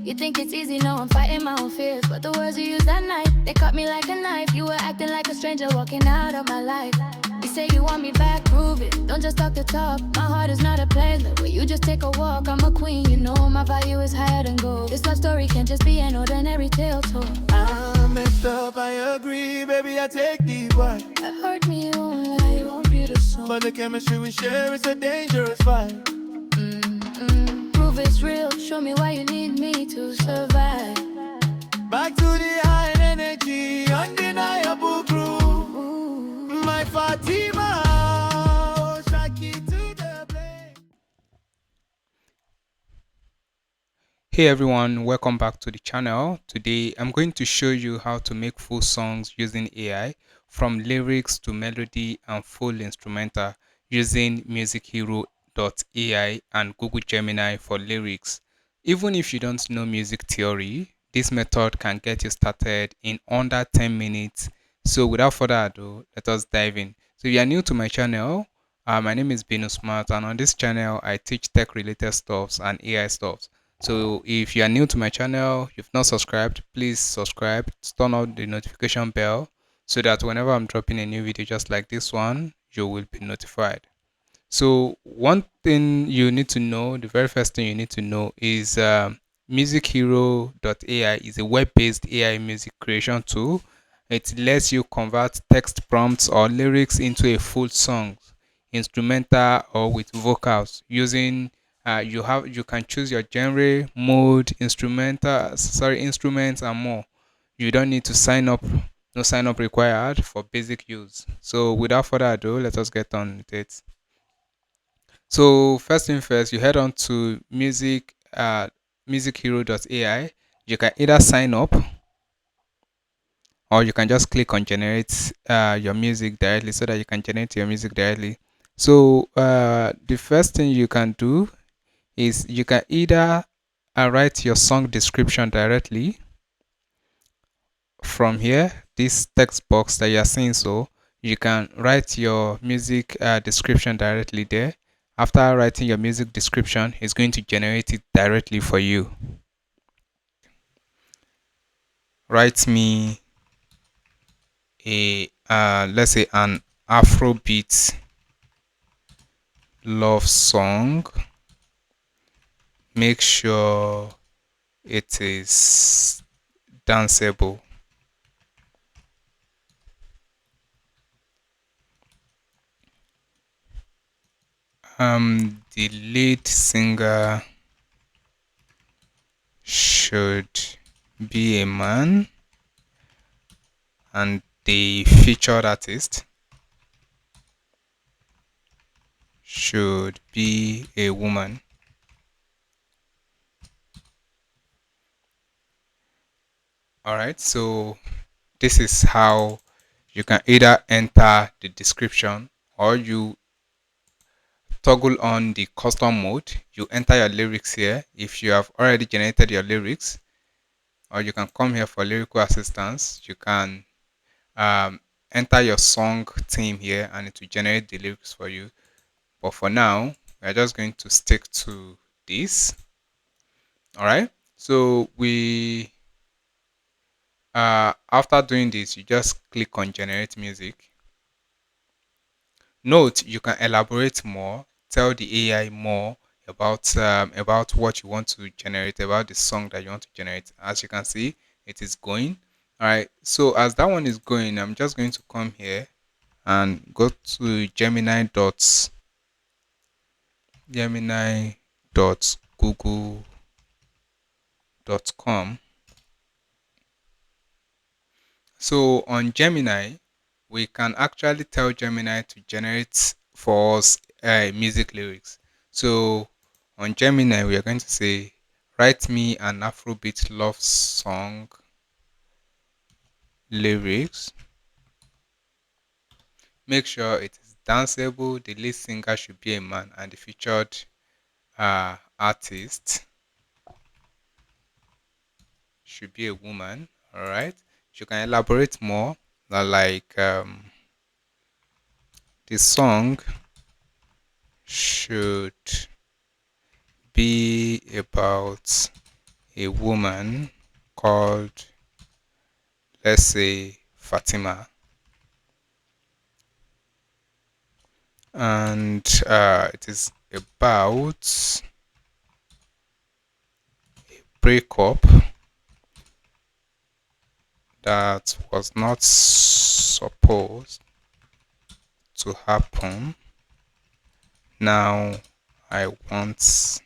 You think it's easy, no, I'm fighting my own fears. But the words you used that night, they cut me like a knife. You were acting like a stranger walking out of my life. You say you want me back, prove it. Don't just talk the talk. My heart is not a place where you just take a walk. I'm a queen, you know my value is higher than gold. This love story can't just be an ordinary tale. So I'm messed up, I agree, baby, I take the part. I hurt me, you won't lie, you won't be the song. But the chemistry we share is a dangerous fight. Prove it's real, show me why you need me to survive. Back to the high energy, undeniable groove. My Fatima, oh, Shaki to the blade. Hey everyone, welcome back to the channel. Today I'm going to show you how to make full songs using AI, from lyrics to melody and full instrumental, using MusicHero.ai and Google Gemini for lyrics. Even if you don't know music theory, this method can get you started in under 10 minutes. So without further ado, let us dive in. So if you are new to my channel, my name is Binu Smart, and on this channel I teach tech related stuffs and AI stuffs. So if you are new to my channel, you've not subscribed, please subscribe, turn on the notification bell so that whenever I'm dropping a new video just like this one, you will be notified. So one thing you need to know, the very first thing you need to know is MusicHero.ai is a web-based AI music creation tool. It lets you convert text prompts or lyrics into a full song, instrumental or with vocals. Using you can choose your genre, mode, instruments and more. You don't need to sign up. No sign up required for basic use. So without further ado, let us get on with it. So first thing first, you head on to musichero.ai. You can either sign up or you can just click on generate your music directly so that you can generate your music directly. So the first thing you can do is you can either write your song description directly from here, this text box that you are seeing. So you can write your music description directly there. After writing your music description, it's going to generate it directly for you. Write me a let's say an Afrobeat love song. Make sure it is danceable. The lead singer should be a man and the featured artist should be a woman. Alright, so this is how you can either enter the description or you toggle on the custom mode. You enter your lyrics here if you have already generated your lyrics, or you can come here for lyrical assistance. You can enter your song theme here and it will generate the lyrics for you. But for now, we're just going to stick to this. Alright, so we after doing this, you just click on generate music. Note, you can elaborate more, tell the AI more about what you want to generate, about the song that you want to generate. As you can see, it is going. All right. So as that one is going, I'm just going to come here and go to gemini.google.com. So on Gemini, we can actually tell Gemini to generate for us music lyrics. So on Gemini, we are going to say, write me an Afrobeat love song lyrics. Make sure it is danceable. The lead singer should be a man and the featured artist should be a woman. All right. You can elaborate more, like the song should be about a woman called, let's say, Fatima, and it is about breakup that was not supposed to happen. Now I want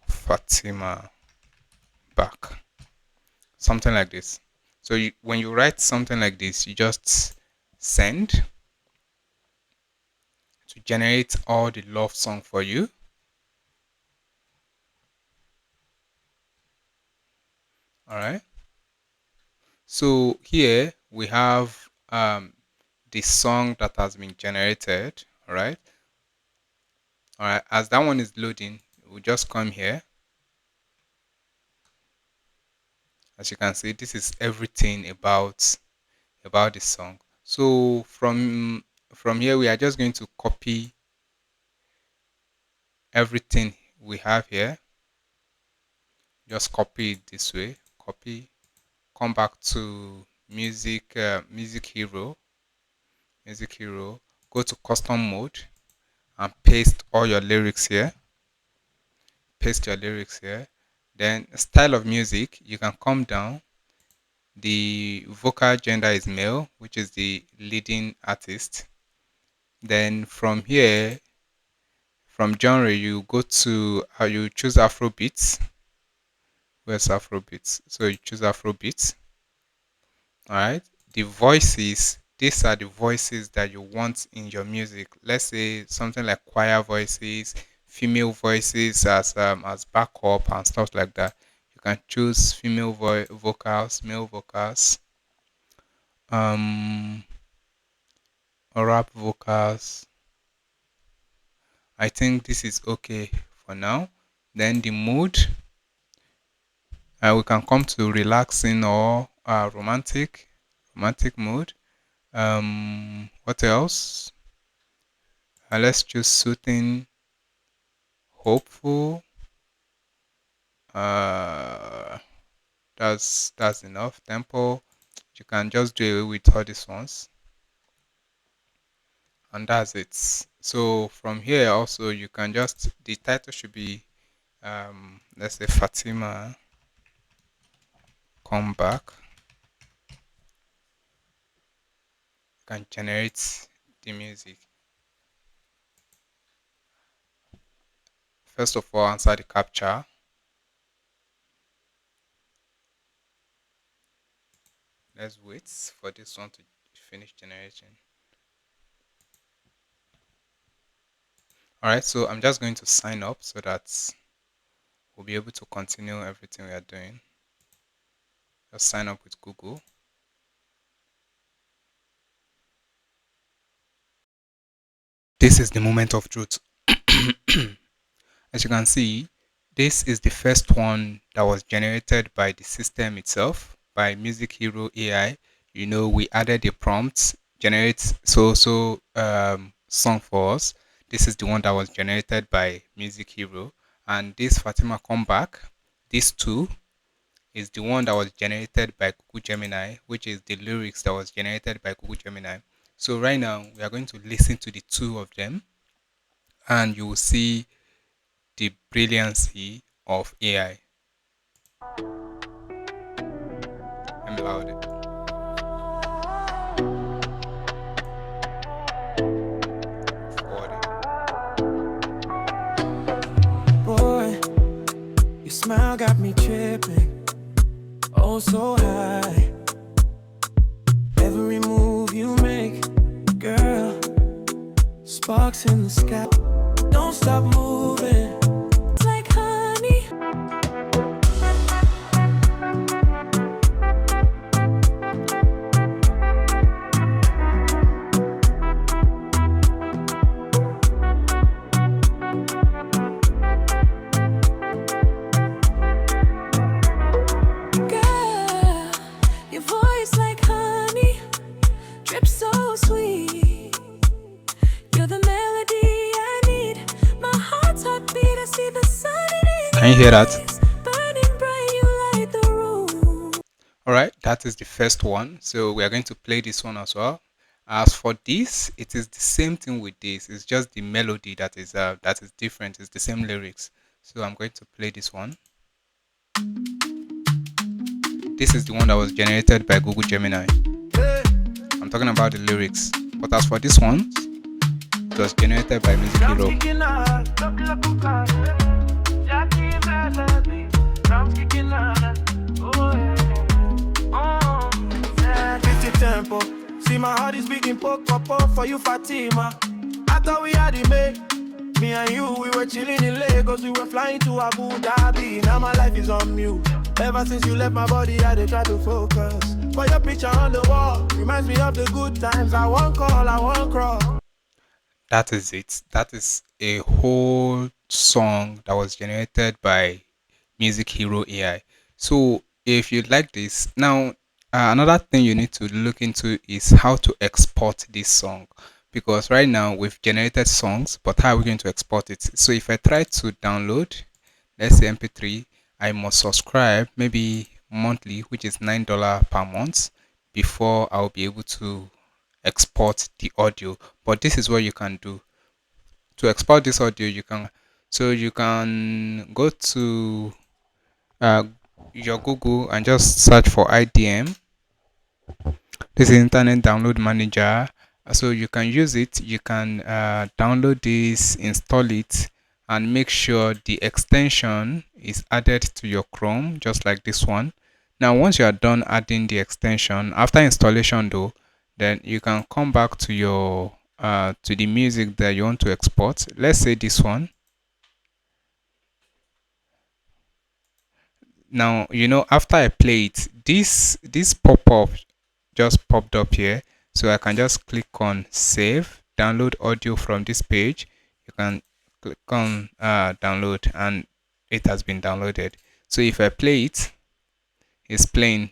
Fatima back. Something like this. So when you write something like this, you just send to generate all the love song for you. All right. So here we have the song that has been generated. All right. All right. As that one is loading, we'll just come here. As you can see, this is everything about the song. So from here, we are just going to copy everything we have here. Just copy it this way. Copy. Come back to Music Hero. Go to custom mode and paste all your lyrics here. Paste your lyrics here. Then style of music, you can come down. The vocal gender is male, which is the leading artist. Then from here, from genre, you go to you choose Afrobeats. Where's Afrobeats? So you choose Afrobeats. All right. The voices, these are the voices that you want in your music. Let's say something like choir voices, female voices as backup and stuff like that. You can choose female vocals, male vocals, um, rap vocals. I think this is okay for now. Then the mood, we can come to relaxing or romantic mood. What else? Let's choose soothing, hopeful. Uh, that's enough. Tempo. You can just do away with all these ones, and that's it. So from here also you can just the title should be let's say Fatima come back. Can generate the music. First of all, answer the captcha. Let's wait for this one to finish generating. Alright, so I'm just going to sign up so that we'll be able to continue everything we are doing. Just sign up with Google. This is the moment of truth. As you can see, this is the first one that was generated by the system itself, by MusicHero AI. You know, we added a prompt, generate song for us. This is the one that was generated by MusicHero. And this Fatima Comeback, this two, is the one that was generated by Google Gemini, which is the lyrics that was generated by Google Gemini. So right now, we are going to listen to the two of them, and you will see the brilliancy of AI. Let me loud it. Boy, your smile got me tripping. Oh, so high. Every move you make, girl, sparks in the sky. Don't stop moving. It's like honey. Girl, your voice like honey, drips so sweet. You're the melody I need. My heart's heartbeat, I see the sun in it. Can you hear that? Burning bright, you All right, that is the first one. So we are going to play this one as well. As for this, it is the same thing with this. It's just the melody that is different. It's the same lyrics. So I'm going to play this one. This is the one that was generated by Google Gemini. I'm talking about the lyrics. But as for this one, it was generated by Music Hero. Tempo. See my heart is beating poke for you, Fatima. I thought we had it made. Me and you, we were chilling in Lagos, we were flying to Abu Dhabi. Now my life is on mute. Ever since you left my body, I did try to focus. But your picture on the wall reminds me of the good times. I won't call, I won't crawl. That is it. That is a whole song that was generated by MusicHero AI. So if you like this, now another thing you need to look into is how to export this song, because right now we've generated songs, but how are we going to export it? So if I try to download, let's say MP3, I must subscribe maybe monthly, which is $9 per month, before I'll be able to export the audio. But this is what you can do to export this audio. You can go to uh, your Google and just search for IDM. This is Internet Download Manager. So you can use it. You can download this, install it, and make sure the extension is added to your Chrome, just like this one. Now, once you are done adding the extension, after installation though, then you can come back to your to the music that you want to export. Let's say this one. Now, after I play it, this pop-up just popped up here. So I can just click on save, download audio from this page. You can click on download, and it has been downloaded. So if I play it, it's playing.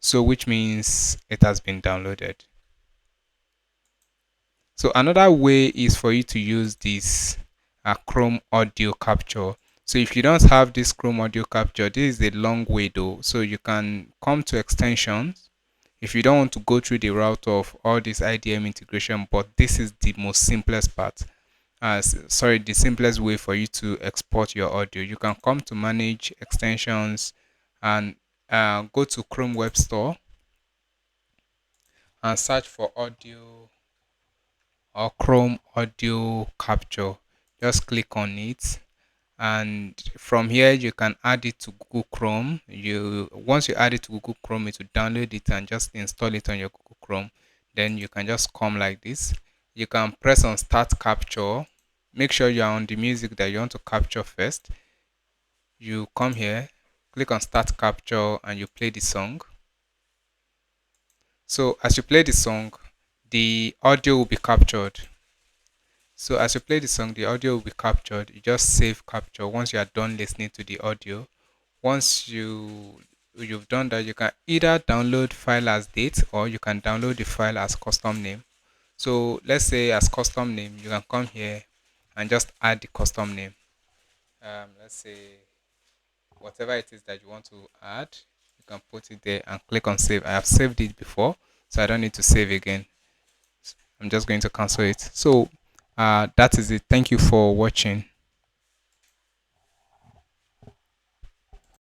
So which means it has been downloaded. So another way is for you to use this Chrome audio capture. So if you don't have this Chrome audio capture, this is a long way though. So you can come to extensions if you don't want to go through the route of all this IDM integration, but this is the most simplest part. The simplest way for you to export your audio. You can come to manage extensions and go to Chrome Web Store and search for audio or Chrome audio capture. Just click on it, and from here you can add it to Google Chrome. Once you add it to Google Chrome, it will download it and just install it on your Google Chrome. Then you can just come like this. You can press on start capture. Make sure you are on the music that you want to capture first. You come here, click on start capture, and you play the song. So as you play the song, the audio will be captured. So as you play the song, the audio will be captured. You just save capture once you are done listening to the audio. Once you've done that, you can either download file as date, or you can download the file as custom name. So let's say as custom name, you can come here and just add the custom name. Let's say whatever it is that you want to add, you can put it there and click on save. I have saved it before, so I don't need to save again. I'm just going to cancel it. So that is it. Thank you for watching.